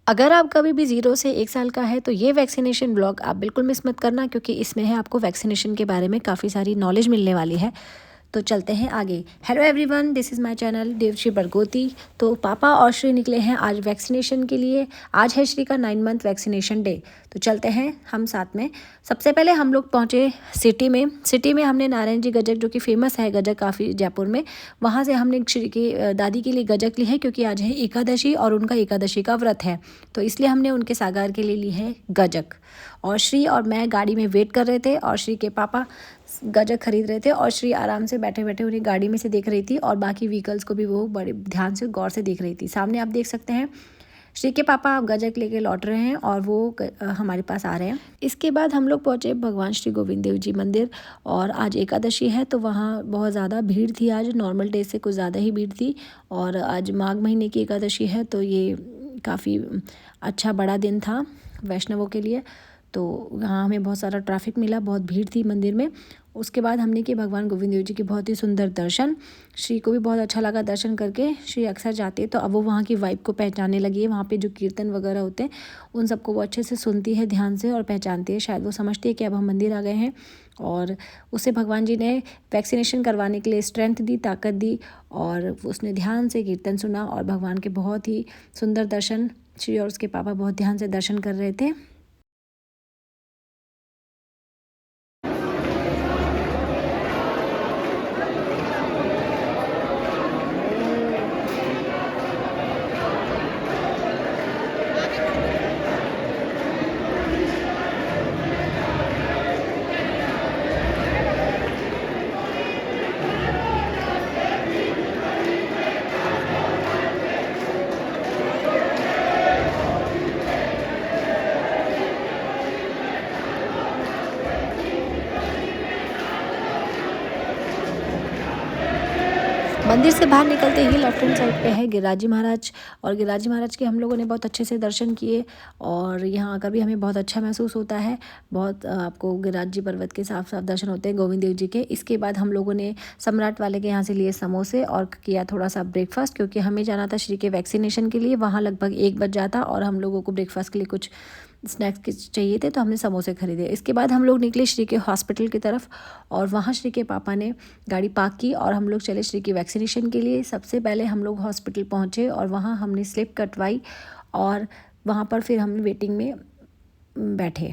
अगर आप कभी भी 0 से 1 साल का है तो ये वैक्सीनेशन ब्लॉग आप बिल्कुल मिस मत करना, क्योंकि इसमें है आपको वैक्सीनेशन के बारे में काफ़ी सारी नॉलेज मिलने वाली है। तो चलते हैं आगे। Hello everyone, this is my channel Devashree Bargoti. तो पापा और श्री निकले हैं आज वैक्सीनेशन के लिए। आज है श्री का 9 मंथ वैक्सीनेशन डे। तो चलते हैं हम साथ में। सबसे पहले हम लोग पहुँचे सिटी में हमने नारायण जी गजक, जो कि फ़ेमस है गजक काफ़ी जयपुर में, वहाँ से हमने श्री की दादी के लिए गजक ली है, क्योंकि आज है एकादशी और उनका एकादशी का व्रत है। तो इसलिए हमने उनके सागार के लिए ली है गजक। और श्री और मैं गाड़ी में वेट कर रहे थे और श्री के पापा गजक खरीद रहे थे और श्री आराम से बैठे बैठे उन्हें गाड़ी में से देख रही थी और बाकी व्हीकल्स को भी वो बड़े ध्यान से गौर से देख रही थी। सामने आप देख सकते हैं श्री के पापा अब गजक लेके लौट रहे हैं और वो हमारे पास आ रहे हैं। इसके बाद हम लोग पहुँचे भगवान श्री गोविंद देव जी मंदिर, और आज एकादशी है तो वहाँ बहुत ज़्यादा भीड़ थी। आज नॉर्मल डे से कुछ ज़्यादा ही भीड़ थी, और आज माघ महीने की एकादशी है तो ये काफ़ी अच्छा बड़ा दिन था वैष्णवों के लिए। तो यहाँ हमें बहुत सारा ट्रैफिक मिला, बहुत भीड़ थी मंदिर में। उसके बाद हमने किए भगवान गोविंद देव जी के बहुत ही सुंदर दर्शन। श्री को भी बहुत अच्छा लगा दर्शन करके। श्री अक्सर जाती है तो अब वो वहाँ की वाइब को पहचानने लगी है। वहाँ पे जो कीर्तन वगैरह होते हैं उन सबको वो अच्छे से सुनती है ध्यान से और पहचानती है। शायद वो समझती है कि अब हम मंदिर आ गए हैं, और उसे भगवान जी ने वैक्सीनेशन करवाने के लिए स्ट्रेंथ दी, ताकत दी, और उसने ध्यान से कीर्तन सुना और भगवान के बहुत ही सुंदर दर्शन श्री और उसके पापा बहुत ध्यान से दर्शन कर रहे थे। मंदिर से बाहर निकलते ही लेफ्ट हैंड साइड पे है गिरिराज जी महाराज, और गिरिराज जी महाराज के हम लोगों ने बहुत अच्छे से दर्शन किए, और यहाँ आकर भी हमें बहुत अच्छा महसूस होता है। बहुत आपको गिरिराज जी पर्वत के साफ साफ दर्शन होते हैं गोविंद देव जी के। इसके बाद हम लोगों ने सम्राट वाले के यहाँ से लिए समोसे और किया थोड़ा सा ब्रेकफास्ट, क्योंकि हमें जाना था श्री के वैक्सीनेशन के लिए। वहाँ लगभग 1 बज जाता और हम लोगों को ब्रेकफास्ट के लिए कुछ स्नैक्स चाहिए थे, तो हमने समोसे खरीदे। इसके बाद हम लोग निकले श्री के हॉस्पिटल की तरफ, और वहाँ श्री के पापा ने गाड़ी पार्क की और हम लोग चले श्री की वैक्सीनेशन के लिए। सबसे पहले हम लोग हॉस्पिटल पहुँचे और वहाँ हमने स्लिप कटवाई, और वहाँ पर फिर हम वेटिंग में बैठे।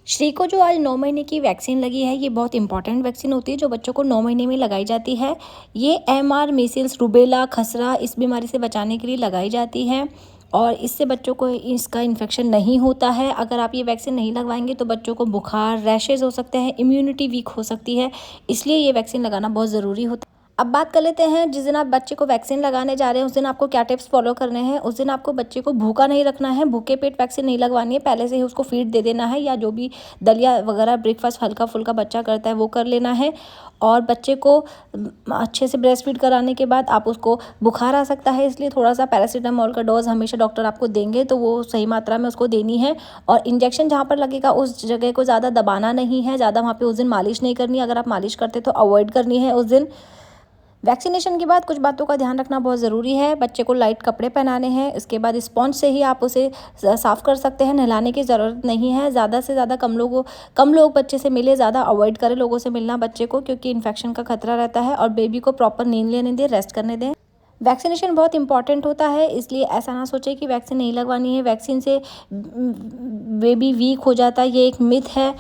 श्री को जो आज 9 महीने की वैक्सीन लगी है, ये बहुत इंपॉर्टेंट वैक्सीन होती है जो बच्चों को 9 महीने में लगाई जाती है। ये MR, मीसिल्स, रूबेला, खसरा इस बीमारी से बचाने के लिए लगाई जाती है, और इससे बच्चों को इसका इन्फेक्शन नहीं होता है। अगर आप ये वैक्सीन नहीं लगवाएंगे तो बच्चों को बुखार, रैशेज़ हो सकते हैं, इम्यूनिटी वीक हो सकती है, इसलिए ये वैक्सीन लगाना बहुत ज़रूरी होता है। अब बात कर लेते हैं, जिस दिन आप बच्चे को वैक्सीन लगाने जा रहे हैं उस दिन आपको क्या टिप्स फॉलो करने हैं। उस दिन आपको बच्चे को भूखा नहीं रखना है, भूखे पेट वैक्सीन नहीं लगवानी है। पहले से ही उसको फीड दे देना है, या जो भी दलिया वगैरह ब्रेकफास्ट हल्का फुल्का बच्चा करता है वो कर लेना है। और बच्चे को अच्छे से ब्रेस्ट फीड कराने के बाद आप उसको बुखार आ सकता है, इसलिए थोड़ा सा पैरासीटामोल का डोज हमेशा डॉक्टर आपको देंगे, तो वो सही मात्रा में उसको देनी है। और इंजेक्शन जहाँ पर लगेगा उस जगह को ज़्यादा दबाना नहीं है, ज़्यादा वहाँ पे उस दिन मालिश नहीं करनी। अगर आप मालिश करते तो अवॉइड करनी है उस दिन। वैक्सीनेशन के बाद कुछ बातों का ध्यान रखना बहुत ज़रूरी है। बच्चे को लाइट कपड़े पहनाने हैं, इसके बाद स्पॉन्ज से ही आप उसे साफ़ कर सकते हैं, नहलाने की ज़रूरत नहीं है। ज़्यादा से ज़्यादा कम लोग बच्चे से मिले, ज़्यादा अवॉइड करें लोगों से मिलना बच्चे को, क्योंकि इन्फेक्शन का खतरा रहता है। और बेबी को प्रॉपर नींद लेने दें, रेस्ट करने दें। वैक्सीनेशन बहुत इंपॉर्टेंट होता है, इसलिए ऐसा ना सोचें कि वैक्सीन नहीं लगवानी है, वैक्सीन से बेबी वीक हो जाता है, ये एक मिथ है।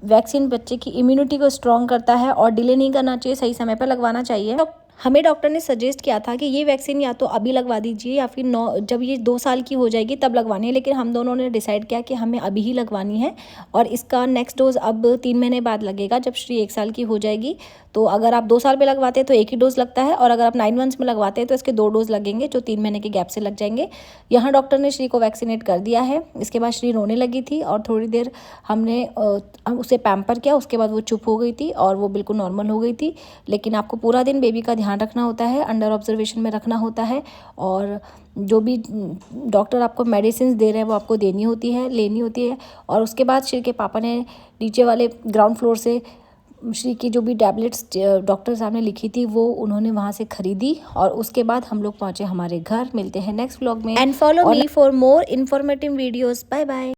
वैक्सीन बच्चे की इम्यूनिटी को स्ट्रॉन्ग करता है, और डिले नहीं करना चाहिए, सही समय पर लगवाना चाहिए। हमें डॉक्टर ने सजेस्ट किया था कि ये वैक्सीन या तो अभी लगवा दीजिए या फिर जब ये 2 साल की हो जाएगी तब लगवानी है, लेकिन हम दोनों ने डिसाइड किया कि हमें अभी ही लगवानी है। और इसका नेक्स्ट डोज अब 3 महीने बाद लगेगा, जब श्री 1 साल की हो जाएगी। तो अगर आप 2 साल पे लगवाते हैं तो 1 ही डोज लगता है, और अगर आप 9 मंथ्स में लगवाते हैं तो इसके 2 डोज लगेंगे, जो 3 महीने के गैप से लग जाएंगे। यहाँ डॉक्टर ने श्री को वैक्सीनेट कर दिया है। इसके बाद श्री रोने लगी थी, और थोड़ी देर हमने उसे पैम्पर किया, उसके बाद वो चुप हो गई थी और वो बिल्कुल नॉर्मल हो गई थी। लेकिन आपको पूरा दिन बेबी का ध्यान रखना होता है, अंडर ऑब्जर्वेशन में रखना होता है, और जो भी डॉक्टर आपको मेडिसिन दे रहे हैं वो आपको लेनी होती है। और उसके बाद श्री के पापा ने नीचे वाले ग्राउंड फ्लोर से श्री की जो भी टैबलेट्स डॉक्टर साहब ने लिखी थी वो उन्होंने वहाँ से खरीदी और उसके बाद हम लोग पहुँचे हमारे घर। मिलते हैं नेक्स्ट व्लॉग में and follow me for more informative videos. Bye bye.